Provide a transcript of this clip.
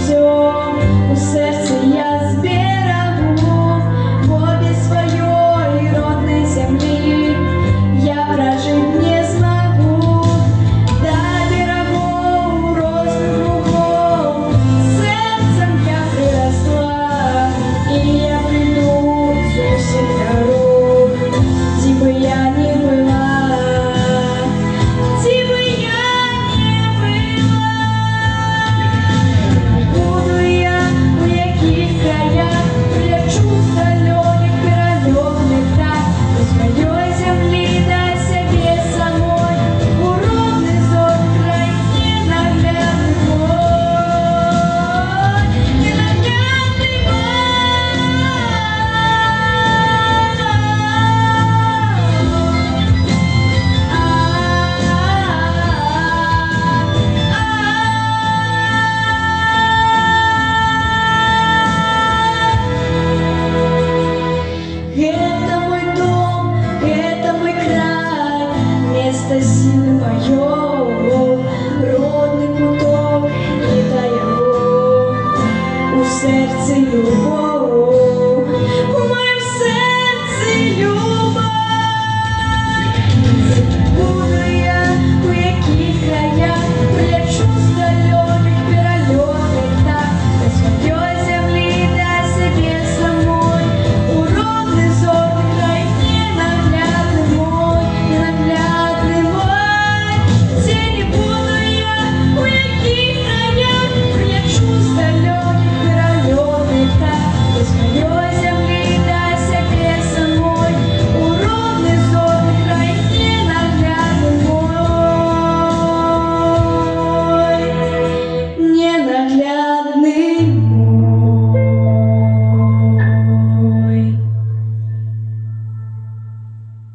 все у сердце я сберегу, в обе своей родной земли я прожить не смогу. До берегов розных лугов сердцем я приросла, и я приду со всех дорог, где бы я ни была, где бы я ни была. Буду я в яких краях, прилечу с далеких королевных так, из моей земли до себе самой, уродный зов край ненаглядный бой, ненаглядный Это мой дом, это мой край, место силы моё, родный куток, и до его у сердце любовь.